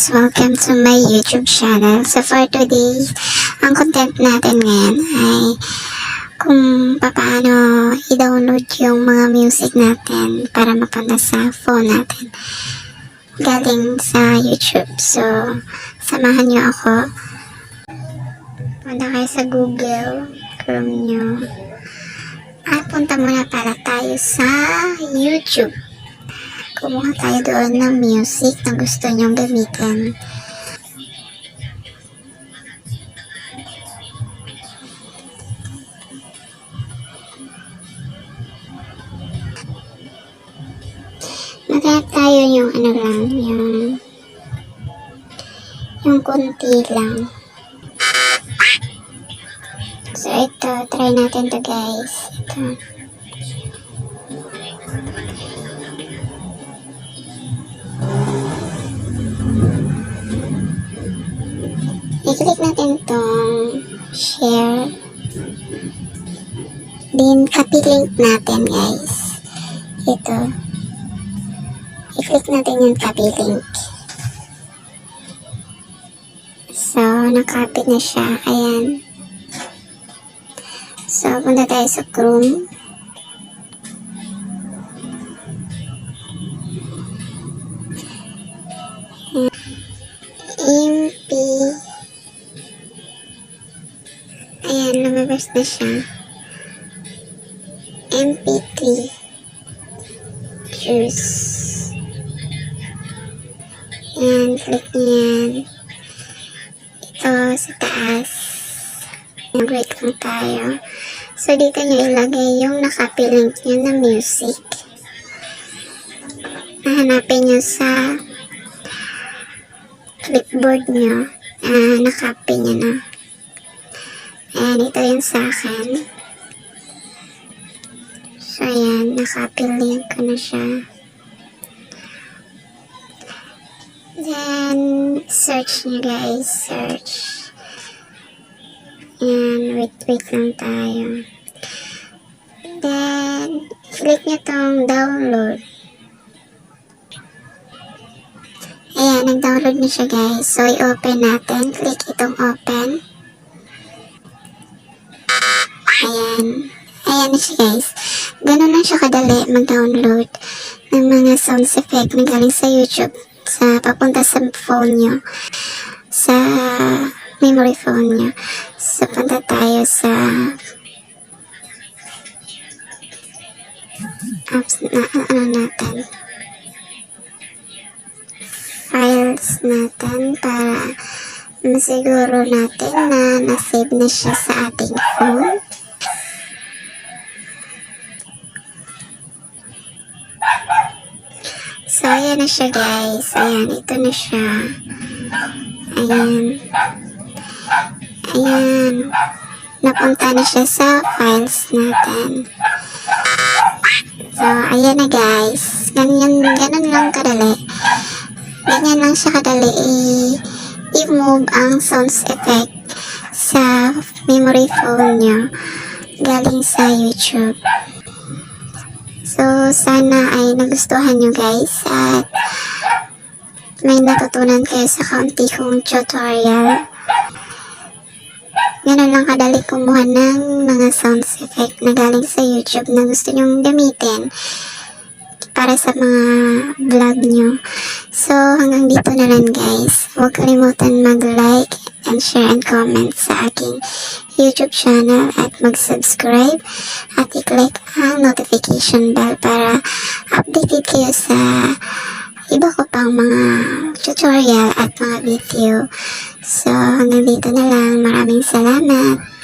guys! Welcome to my YouTube channel. So for today, ang content natin ngayon ay kung paano i-download yung mga music natin para mapunta sa phone natin galing sa YouTube. So, samahan nyo ako. Punta kayo sa Google Chrome nyo. At punta muna para tayo sa YouTube. Kumuha tayo doon ng music na gusto nyong gamitin. Maghanap tayo yung ano lang, yung konti lang. So ito, try natin to guys. Ito. I-click natin itong share. Then, copy link natin guys. Ito. I-click natin yung copy link. So, na-copy na siya. Ayan. So, punta tayo sa Chrome. MP. Ayan, lumabas na siya. MP3. Choose. Ayan, click niyan. Ito sa taas. Wait lang tayo. So, dito nyo ilagay yung nakapy link nyo na music. Nahanapin nyo sa clipboard nyo. Nakapy nyo na. Ayan, ito yung sa akin. So, ayan, nakapy link ko na siya. Then, search nyo guys. Search. Ayan, wait lang tayo. Then, click nyo tong download. Ayan, nag-download na siya guys. So, i-open natin. Click itong open. Ayan. Ayan na siya guys. Ganun lang siya kadali mag-download ng mga sounds effect na galing sa YouTube. Papunta sa phone nyo. Sa memory phone nyo. So, punta tayo sa apps na ano natin. Files natin para masiguro natin na na-save na siya sa ating phone. So, ayan na siya guys. Ayan, ito na siya. Ayan. Ayan. Napunta na siya sa files natin. So, ayan na guys. Ganun lang kadali. Ganyan lang siya kadali i-move ang sounds effect sa memory phone nyo galing sa YouTube. So, sana ay nagustuhan nyo guys at may natutunan kayo sa kaunti kong tutorial. Ganun lang kadali kumuha ng mga sounds effect na galing sa YouTube na gusto nyong gamitin para sa mga vlog nyo. So, hanggang dito na lang guys. Huwag kalimutan mag-like and share and comment sa aking YouTube channel at mag-subscribe at i-click ang notification bell para updated kayo sa iba ko pang mga tutorial at mga video. So, hanggang dito na lang. Maraming salamat.